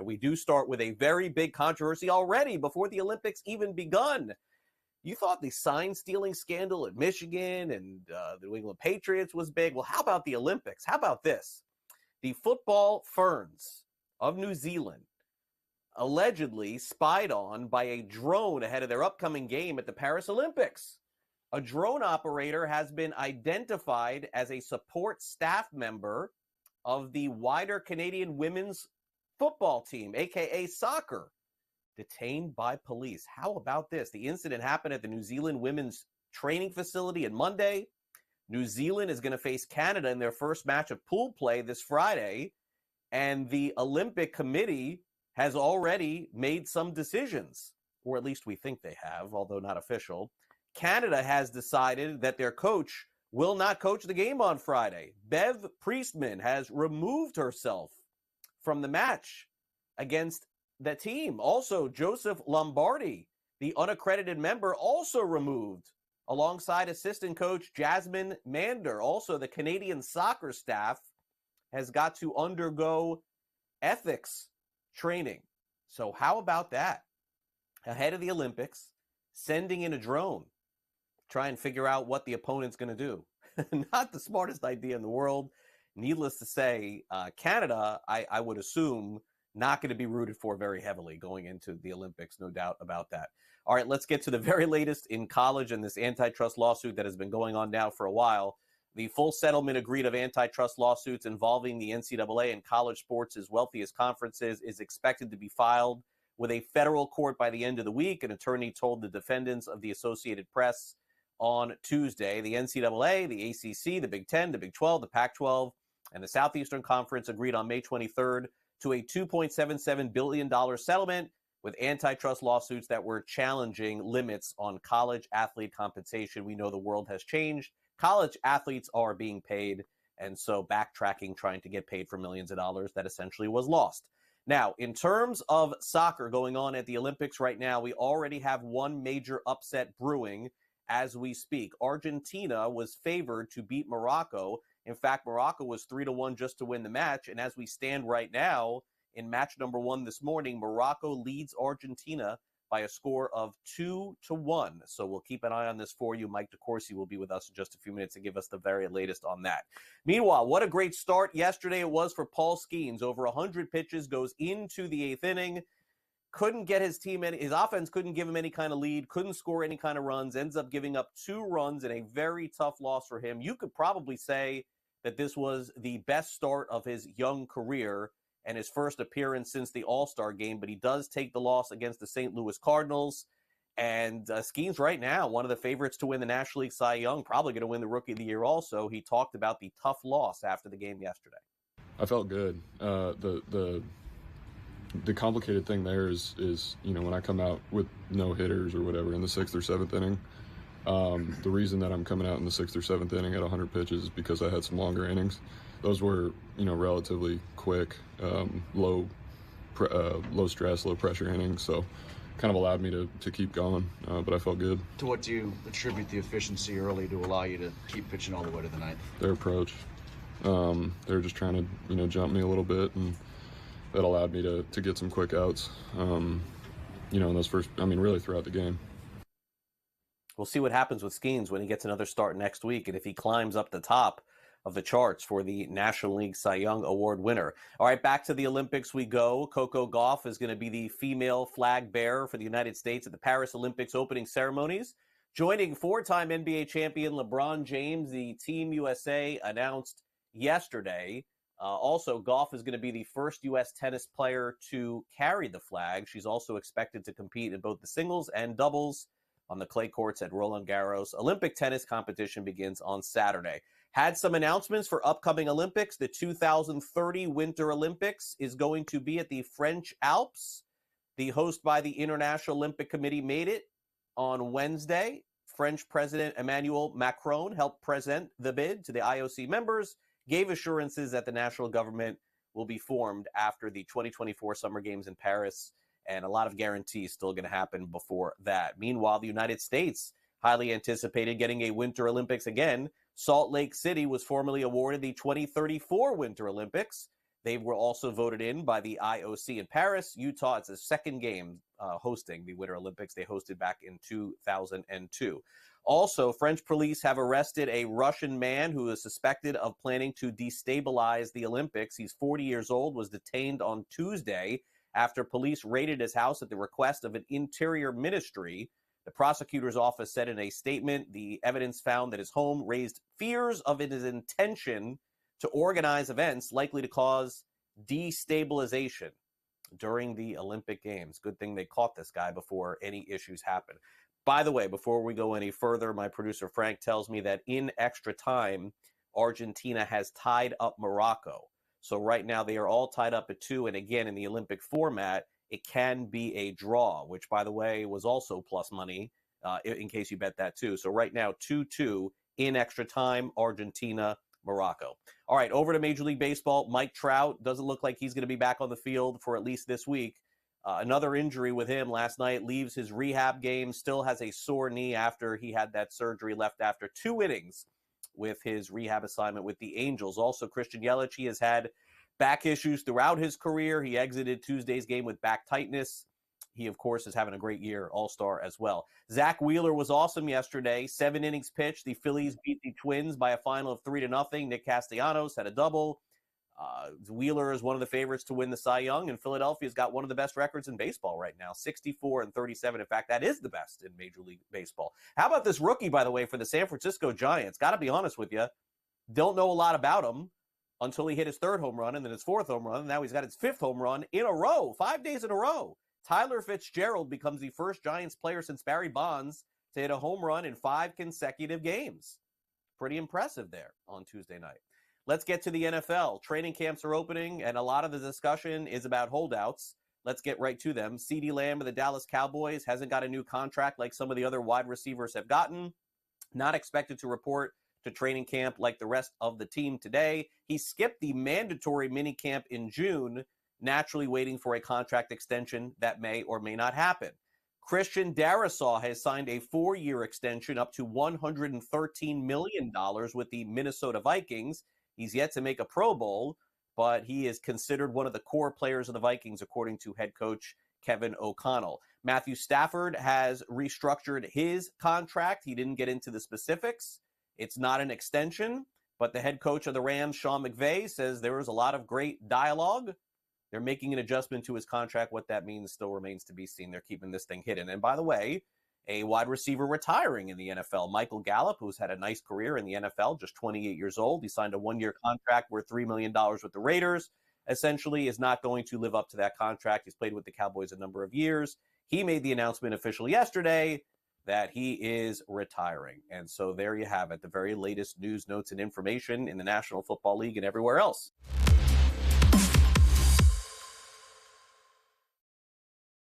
We do start with a very big controversy already before the Olympics even begun. You thought the sign-stealing scandal at Michigan and the New England Patriots was big. Well, how about the Olympics? How about this? The football ferns of New Zealand allegedly spied on by a drone ahead of their upcoming game at the Paris Olympics. A drone operator has been identified as a support staff member of the wider Canadian women's football team, a.k.a. soccer, detained by police. How about this? The incident happened at the New Zealand women's training facility on Monday. New Zealand is going to face Canada in their first match of pool play this Friday, and the Olympic Committee has already made some decisions, or at least we think they have, although not official. Canada has decided that their coach will not coach the game on Friday. Bev Priestman has removed herself from the match against the team. Also, Joseph Lombardi, the unaccredited member, also removed, alongside assistant coach Jasmine Mander. Also, the Canadian soccer staff has got to undergo ethics training. So how about that? Ahead of the Olympics, sending in a drone, try and figure out what the opponent's going to do. Not the smartest idea in the world. Needless to say, Canada, I would assume, not going to be rooted for very heavily going into the Olympics, no doubt about that. All right, let's get to the very latest in college and this antitrust lawsuit that has been going on now for a while. The full settlement agreed of antitrust lawsuits involving the NCAA and college sports' wealthiest conferences is expected to be filed with a federal court by the end of the week, an attorney told the defendants of the Associated Press on Tuesday. The NCAA, the ACC, the Big Ten, the Big 12, the Pac-12, and the Southeastern Conference agreed on May 23rd to a $2.77 billion settlement with antitrust lawsuits that were challenging limits on college athlete compensation. We know the world has changed. College athletes are being paid, and so backtracking, trying to get paid for millions of dollars, that essentially was lost. Now, in terms of soccer going on at the Olympics right now, we already have one major upset brewing as we speak. Argentina was favored to beat Morocco. In fact, Morocco was 3-1 just to win the match, and as we stand right now, in match number 1 this morning, Morocco leads Argentina by a score of 2-1. So we'll keep an eye on this for you. Mike DeCourcy will be with us in just a few minutes to give us the very latest on that. Meanwhile, what a great start yesterday it was for Paul Skenes. Over 100 pitches, goes into the 8th inning. Couldn't get his team any, his offense couldn't give him any kind of lead, couldn't score any kind of runs, ends up giving up 2 runs in a very tough loss for him. You could probably say that this was the best start of his young career and his first appearance since the All-Star game, but he does take the loss against the St. Louis Cardinals. And Skenes right now, one of the favorites to win the National League Cy Young, probably going to win the Rookie of the Year also. He talked about the tough loss after the game yesterday. I felt good. The complicated thing there is when I come out with no hitters or whatever in the 6th or 7th inning, the reason that I'm coming out in the 6th or 7th inning at 100 pitches is because I had some longer innings. Those were, relatively quick, low stress, low pressure innings. So kind of allowed me to keep going, but I felt good. To what do you attribute the efficiency early to allow you to keep pitching all the way to the 9th? Their approach. They were just trying to, jump me a little bit, and that allowed me to get some quick outs, in those first, really throughout the game. We'll see what happens with Skenes when he gets another start next week, and if he climbs up the top of the charts for the National League Cy Young Award winner. All right, back to the Olympics we go. Coco Gauff is going to be the female flag bearer for the United States at the Paris Olympics opening ceremonies. Joining 4-time NBA champion LeBron James, the Team USA announced yesterday. Also, Gauff is going to be the first U.S. tennis player to carry the flag. She's also expected to compete in both the singles and doubles on the clay courts at Roland Garros. Olympic tennis competition begins on Saturday. Had some announcements for upcoming Olympics. The 2030 Winter Olympics is going to be at the French Alps. The host by the International Olympic Committee made it on Wednesday. French President Emmanuel Macron helped present the bid to the IOC members, gave assurances that the national government will be formed after the 2024 Summer Games in Paris, and a lot of guarantees still going to happen before that. Meanwhile, the United States highly anticipated getting a Winter Olympics again. Salt Lake City was formally awarded the 2034 Winter Olympics. They were also voted in by the IOC in Paris. Utah, it's a second game hosting the Winter Olympics. They hosted back in 2002. Also, French police have arrested a Russian man who is suspected of planning to destabilize the Olympics. He's 40 years old, was detained on Tuesday after police raided his house at the request of an interior ministry. The prosecutor's office said in a statement, the evidence found that his home raised fears of his intention to organize events likely to cause destabilization during the Olympic Games. Good thing they caught this guy before any issues happened. By the way, before we go any further, my producer Frank tells me that in extra time, Argentina has tied up Morocco. So right now they are all tied up at 2. And again, in the Olympic format, it can be a draw, which, by the way, was also plus money in case you bet that too. So right now, 2-2 in extra time, Argentina, Morocco. All right, over to Major League Baseball. Mike Trout doesn't look like he's going to be back on the field for at least this week. Another injury with him last night, leaves his rehab game, still has a sore knee after he had that surgery, left after 2 innings with his rehab assignment with the Angels. Also, Christian Yelich, he has had back issues throughout his career. He exited Tuesday's game with back tightness. He, of course, is having a great year, all-star as well. Zach Wheeler was awesome yesterday. 7 innings pitched. The Phillies beat the Twins by a final of 3-0. Nick Castellanos had a double. Wheeler is one of the favorites to win the Cy Young, and Philadelphia's got one of the best records in baseball right now, 64-37. In fact, that is the best in Major League Baseball. How about this rookie, by the way, for the San Francisco Giants? Got to be honest with you, don't know a lot about him until he hit his 3rd home run and then his 4th home run. Now he's got his 5th home run in a row, 5 days in a row. Tyler Fitzgerald becomes the first Giants player since Barry Bonds to hit a home run in 5 consecutive games. Pretty impressive there on Tuesday night. Let's get to the NFL. Training camps are opening, and a lot of the discussion is about holdouts. Let's get right to them. CeeDee Lamb of the Dallas Cowboys hasn't got a new contract like some of the other wide receivers have gotten. Not expected to report to training camp like the rest of the team today. He skipped the mandatory minicamp in June, naturally waiting for a contract extension that may or may not happen. Christian Darrisaw has signed a 4-year extension up to $113 million with the Minnesota Vikings. He's yet to make a Pro Bowl, but he is considered one of the core players of the Vikings, according to head coach Kevin O'Connell. Matthew Stafford has restructured his contract. He didn't get into the specifics. It's not an extension, but the head coach of the Rams, Sean McVay, says there was a lot of great dialogue. They're making an adjustment to his contract. What that means still remains to be seen. They're keeping this thing hidden. And by the way, a wide receiver retiring in the NFL, Michael Gallup, who's had a nice career in the NFL, just 28 years old. He signed a 1-year contract worth $3 million with the Raiders. Essentially is not going to live up to that contract. He's played with the Cowboys a number of years. He made the announcement officially yesterday that he is retiring. And so there you have it, the very latest news, notes, and information in the National Football League and everywhere else.